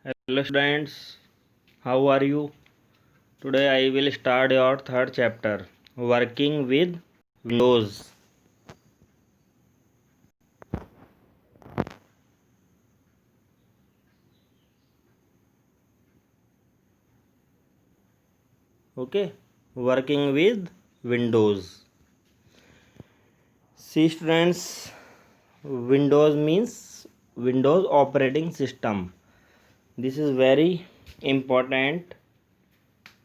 Hello students, how are you? Today I will start your third chapter, working with Windows. Okay, working with Windows. See students, Windows means Windows operating system. This is very important.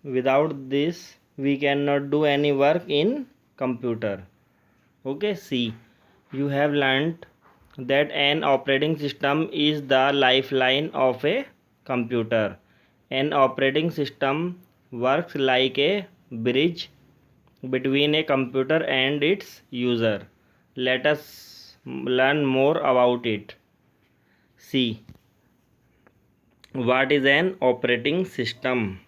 Without this, we cannot do any work in computer. Okay, see, you have learned that an operating system is the lifeline of a computer. An operating system works like a bridge between a computer and its user. Let us learn more about it. See, what is an operating system?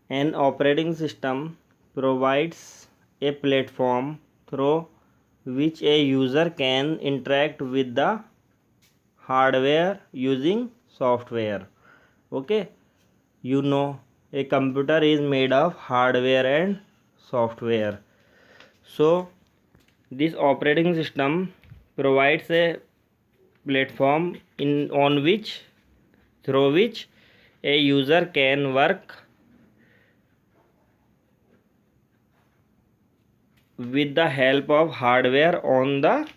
An operating system provides a platform through which a user can interact with the hardware using software. Okay, you know, a computer is made of hardware and software. So this operating system provides a platform on which through which a user can work with the help of hardware on the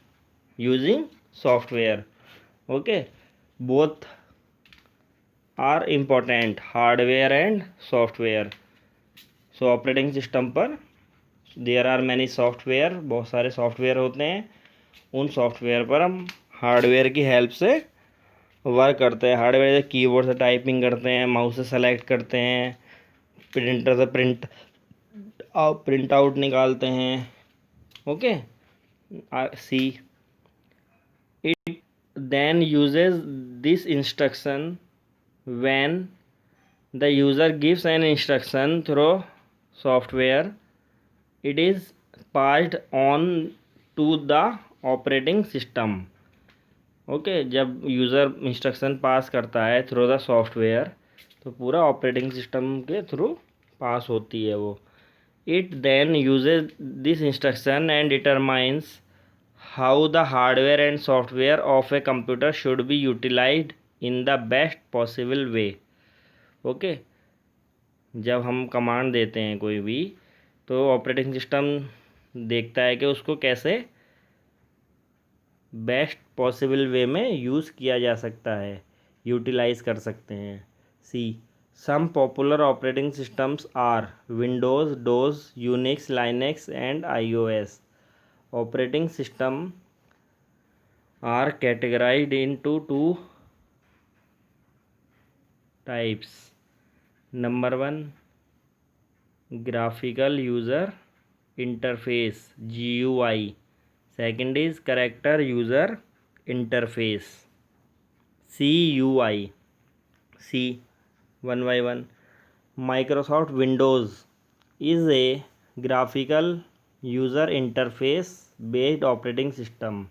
using software. Okay, both are important, hardware and software. So operating system पर there are many software, बहुत सारे software होते हैं. उन software पर हम hardware की help से वर्क करते हैं. हार्डवेयर से कीबोर्ड से टाइपिंग करते हैं, माउस से सेलेक्ट करते हैं, प्रिंटर से प्रिंट आउट निकालते हैं. Okay, see it then uses this instruction when the user gives an instruction through software, it is passed on to the operating system. Okay, जब यूज़र इंस्ट्रक्शन पास करता है through the software तो पूरा operating system के थ्रू pass होती है वो. It then uses this instruction and determines how the hardware and software of a computer should be utilised in the best possible way. Okay, जब हम कमांड देते हैं कोई भी तो ऑपरेटिंग सिस्टम देखता है कि उसको कैसे बेस्ट पॉसिबल वे में यूज़ किया जा सकता है, यूटिलाइज कर सकते हैं. See some popular operating systems are Windows, DOS, Unix, Linux and iOS. Operating system are categorised into two types. Number 1, graphical user interface GUI. Second is character user interface CUI. See, one by one. Microsoft Windows is a graphical user interface based operating system.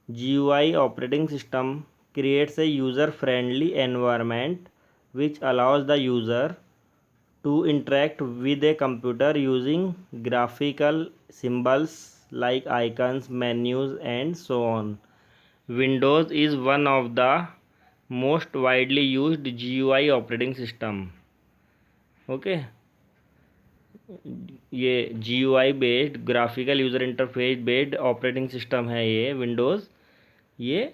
GUI operating system creates a user-friendly environment which allows the user to interact with a computer using graphical symbols like icons, menus, and so on. Windows is one of the most widely used GUI operating system. Okay, ये GUI based graphical user interface based operating system है ये Windows. ये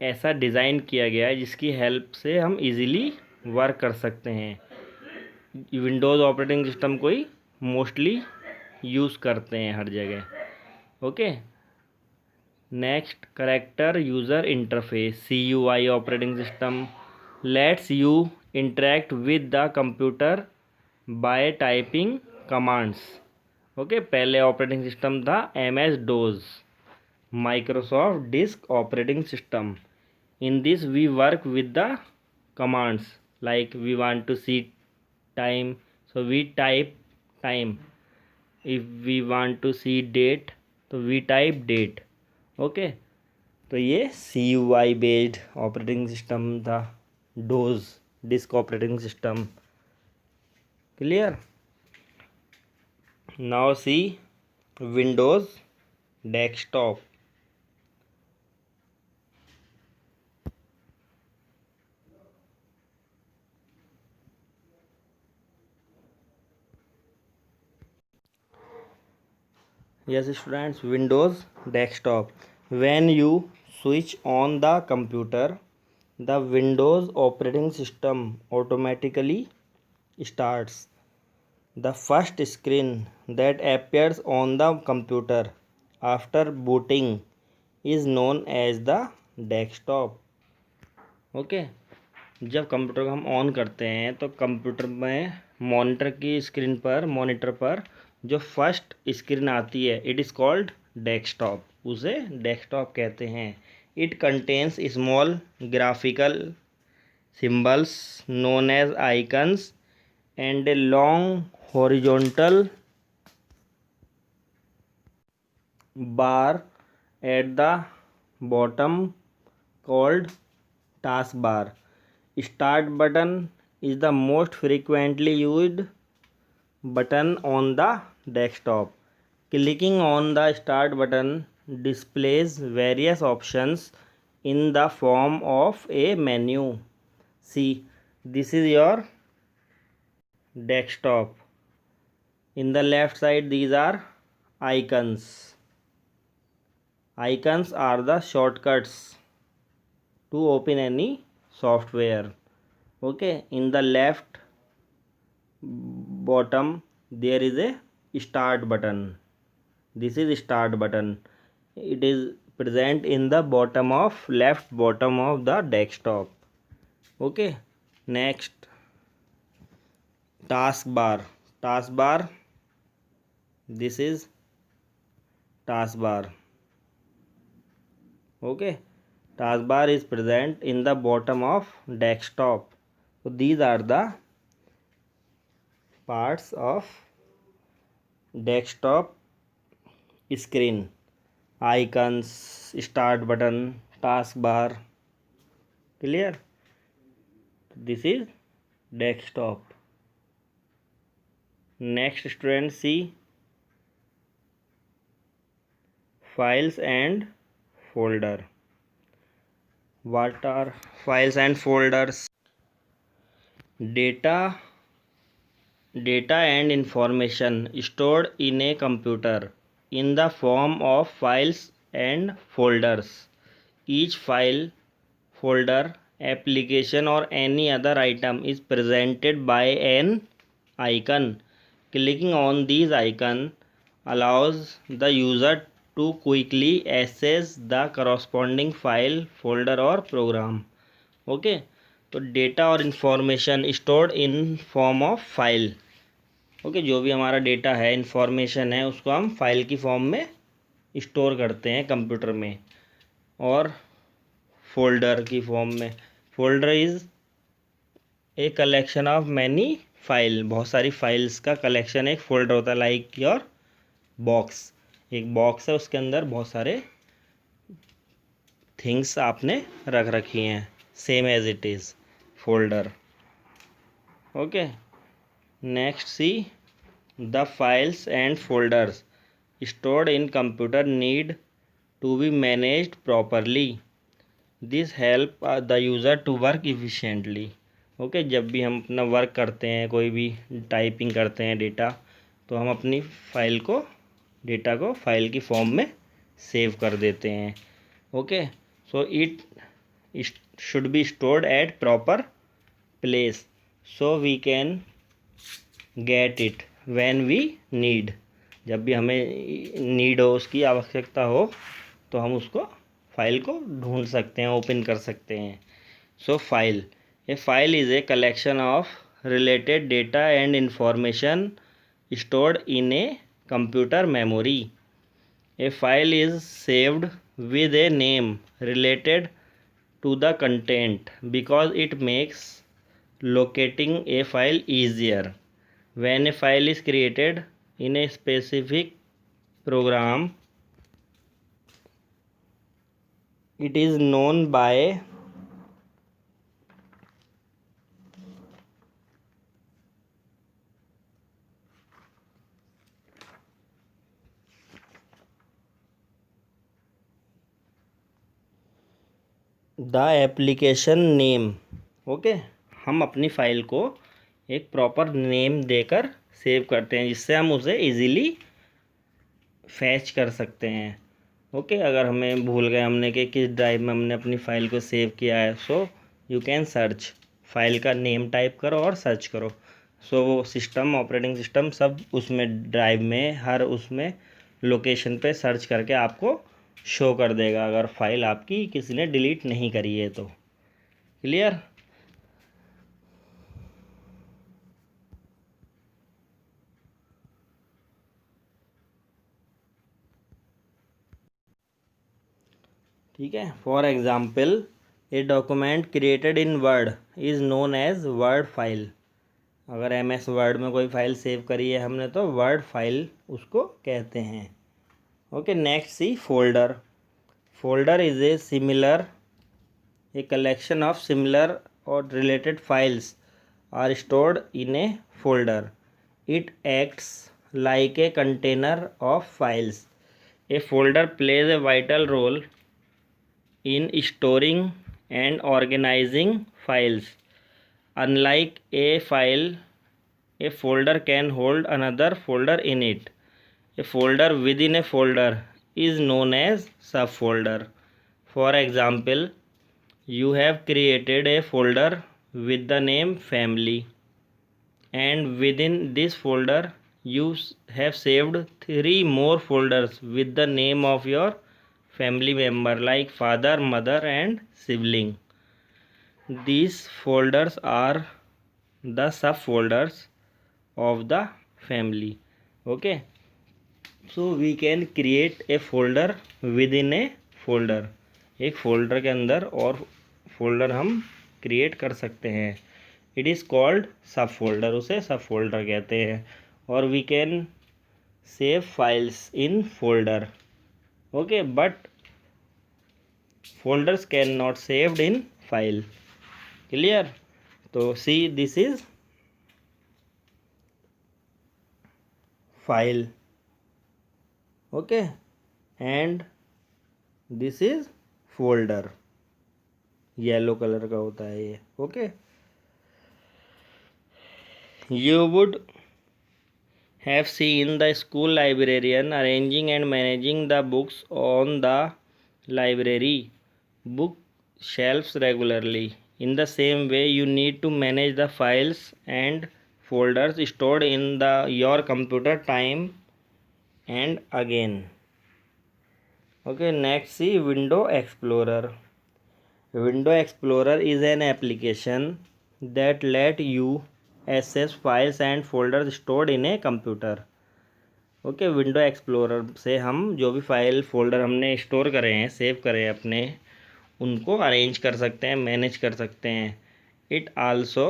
ऐसा design किया गया है जिसकी help से हम इजीली वर्क कर सकते हैं. विंडोज़ ऑपरेटिंग सिस्टम को ही मोस्टली यूज़ करते हैं हर जगह. Okay, next, character user interface CUI operating system let's you interact with the computer bye typing commands. Okay, पहले ऑपरेटिंग सिस्टम था MS-DOS, Microsoft Disk Operating System. In this we work with the commands like we want to see time, so we type time. If we want to see date, so we type date. Okay, तो ये CUI based operating system था, dose disk operating system. Clear? Now see Windows desktop. Yes students, Windows desktop. When you switch on the computer, the Windows operating system automatically starts. The first screen that appears on the computer after booting is known as the desktop. Okay जब computer को हम on करते हैं तो computer में monitor पर जो first screen आती है इट इज़ कॉल्ड डेस्कटॉप, उसे डेस्कटॉप कहते हैं। It contains small graphical symbols known as icons and a long horizontal bar at the bottom called taskbar. Start button is the most frequently used button on the desktop. Clicking on the start button displays various options in the form of a menu. See, this is your desktop. In the left side these are icons. Icons are the shortcuts to open any software. Okay, in the left bottom there is a start button. This is start button. It is present in the left bottom of the desktop. Okay, next taskbar. This is taskbar. Okay, taskbar is present in the bottom of desktop. So these are the parts of desktop screen: icons, start button, taskbar. Clear? This is desktop. Next student, see files and folder. What are files and folders? Data and information stored in a computer in the form of files and folders. Each file, folder, application or any other item is presented by an icon. Clicking on these icons allows the user to quickly access the corresponding file, folder or program. Okay, तो data और information stored in form of file. Okay, जो भी हमारा data है, information है, उसको हम file की फॉर्म में स्टोर करते हैं कंप्यूटर में, और फोल्डर की फॉर्म में। Folder is a collection of many file, बहुत सारी फाइल्स का कलेक्शन एक फोल्डर होता है। लाइक योर बॉक्स, एक बॉक्स है, उसके अंदर बहुत सारे थिंग्स आपने रख रखी हैं, same as it is folder. Okay, next see the files and folders stored in computer need to be managed properly. This help the user to work efficiently. Okay, जब भी हम अपना वर्क करते हैं, कोई भी टाइपिंग करते हैं डेटा, तो हम अपनी डेटा को फाइल की फॉर्म में सेव कर देते हैं। Okay, so it should be stored at proper place so we can get it when we need. जब भी हमें नीड हो, उसकी आवश्यकता हो, तो हम उसको फाइल को ढूंढ सकते हैं, ओपन कर सकते हैं। So file, a file is a collection of related data and information stored in a computer memory. A file is saved with a name related to the content because it makes locating a file easier. When a file is created in a specific program, it is known by the application name. Okay, हम अपनी file को एक proper name देकर save करते हैं जिससे हम उसे इजीली फैच कर सकते हैं। ओके, अगर हमें भूल गए हमने कि किस ड्राइव में हमने अपनी फ़ाइल को सेव किया है, so you can search, file का नेम टाइप करो और सर्च करो। सो वो सिस्टम, ऑपरेटिंग सिस्टम सब उसमें ड्राइव में हर उसमें लोकेशन पे सर्च करके आपको शो कर देगा, अगर फाइल आपकी किसी ने डिलीट नहीं करी है तो। क्लियर? ठीक है। For example, a document created in word is known as word file. अगर MS वर्ड में कोई फाइल सेव करी है हमने तो वर्ड फाइल उसको कहते हैं। Okay, next see folder. Folder is a collection of similar और related files are stored in a folder. It acts like a container of files. A folder plays a vital role in storing and organizing files. Unlike a file, a folder can hold another folder in it. A folder within a folder is known as subfolder. For example, you have created a folder with the name family, and within this folder you have saved 3 more folders with the name of your family member like father, mother and sibling. These folders are the subfolders of the family. Okay, so we can create a folder within a folder. एक folder के अंदर और folder हम create कर सकते हैं। It is called sub folder, उसे sub folder कहते हैं। और we can save files in folder. Okay, but folders can not saved in file. Clear? तो see, this is file. Okay, and this is folder. Yellow colour का होता है ये। ओके, you would have seen the school librarian arranging and managing the books on the library book shelves regularly. In the same way, you need to manage the files and folders stored in your computer time and again. Okay, next see Window Explorer. Window Explorer is an application that let you access files and folders stored in a computer. Okay, window explorer से हम जो भी file folder हमने store करे हैं, save करे हैं अपने, उनको अरेंज कर सकते हैं, मैनेज कर सकते हैं। It also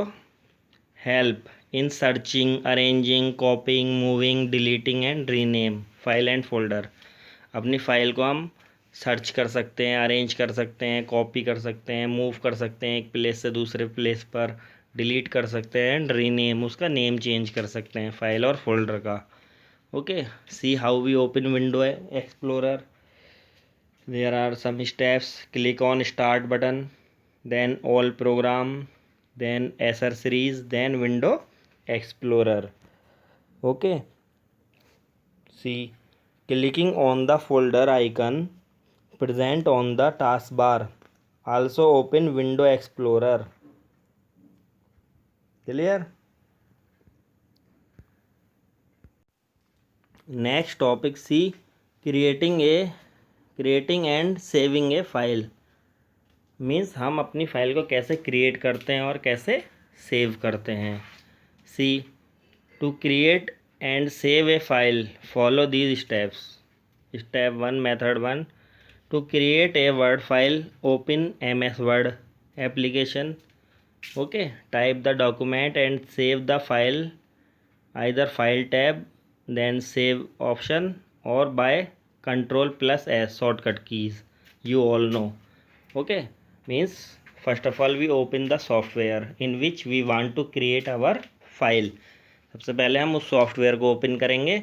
help in searching, arranging, कॉपिंग, moving, deleting and rename file and folder. अपनी फाइल को हम सर्च कर सकते हैं, अरेंज कर सकते हैं, कॉपी कर सकते हैं, मूव कर सकते हैं एक प्लेस से दूसरे प्लेस पर, डिलीट कर सकते हैं एंड रीनेम, उसका नेम चेंज कर सकते हैं फाइल और फोल्डर का। Okay, see how we open window explorer. There are some steps. Click on start button, then all program, then accessories, then window explorer. Okay, see clicking on the folder icon present on the taskbar also open Window Explorer. Clear? Next topic, C, creating and saving a file. Means हम अपनी file को कैसे create करते हैं और कैसे save करते हैं। See, to create and save a file, follow these steps. Step 1, method 1, to create a word file, open MS Word application. Okay, type the document and save the file, either file tab, then save option, or by Ctrl+S shortcut keys, you all know. Okay, means first of all we open the software in which we want to create our file. सबसे पहले हम उस software को open करेंगे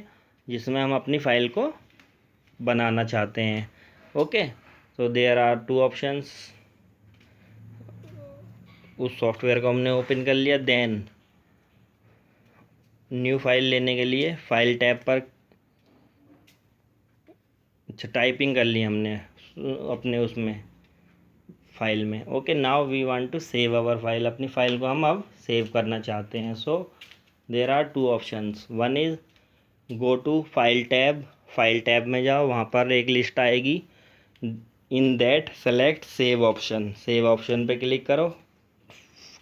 जिसमें हम अपनी file को बनाना चाहते हैं. Okay, so there are two options. उस सॉफ्टवेयर को हमने ओपन कर लिया. देन न्यू फाइल लेने के लिए फाइल टैब पर टाइपिंग कर ली हमने अपने उसमें फाइल में. Okay, now we want to save our file. अपनी फाइल को हम अब सेव करना चाहते हैं. So there are two options. One is go to file tab. File tab में जाओ, वहाँ पर एक लिस्ट आएगी. In that select save option. Save option पे क्लिक करो.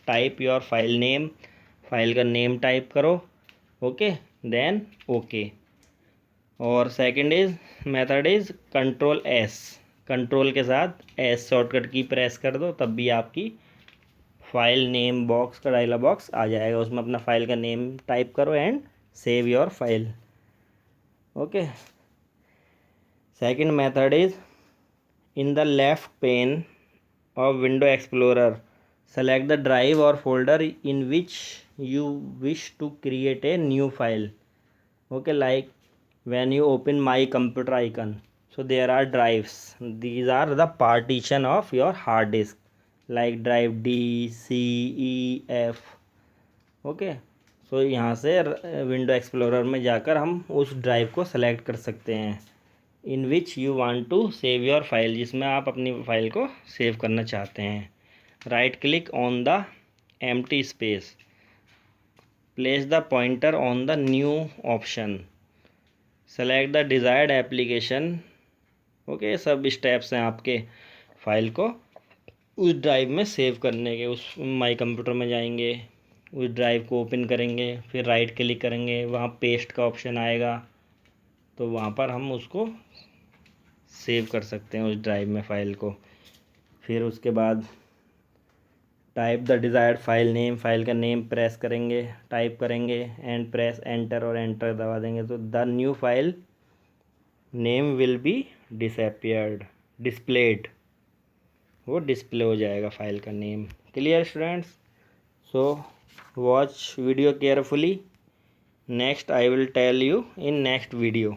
Type your file name. File का नेम टाइप करो. Okay, then okay. और second is method is control S. Control के साथ एस शॉर्टकट की प्रेस कर दो, तब भी आपकी फाइल नेम बॉक्स का डायलॉग बॉक्स आ जाएगा. उसमें अपना फाइल का नेम टाइप करो and save your file. Okay, second method is in the left pane of window explorer select the drive और folder in which you wish to create a new file. Okay, like when you open my computer icon, so there are drives. These are the partition of your hard disk, like drive D, C, E, F. Okay, so यहाँ से window explorer में जाकर हम उस drive को select कर सकते हैं in which you want to save your file, जिसमें आप अपनी फाइल को सेव करना चाहते हैं. Right click on the empty space. Place the pointer on the new option. Select the desired application. Okay, सब स्टेप्स हैं आपके फाइल को उस ड्राइव में सेव करने के. उस माई कंप्यूटर में जाएंगे, उस ड्राइव को ओपन करेंगे, फिर राइट क्लिक करेंगे, वहाँ पेस्ट का ऑप्शन आएगा, तो वहाँ पर हम उसको सेव कर सकते हैं उस ड्राइव में फाइल को. फिर उसके बाद type the desired file name. File का नेम प्रेस करेंगे, टाइप करेंगे एंड प्रेस एंटर, और एंटर दबा देंगे तो the new file name will be displayed. वो डिस्प्ले हो जाएगा फाइल का name. Clear students? So watch video carefully. Next I will tell you in next video.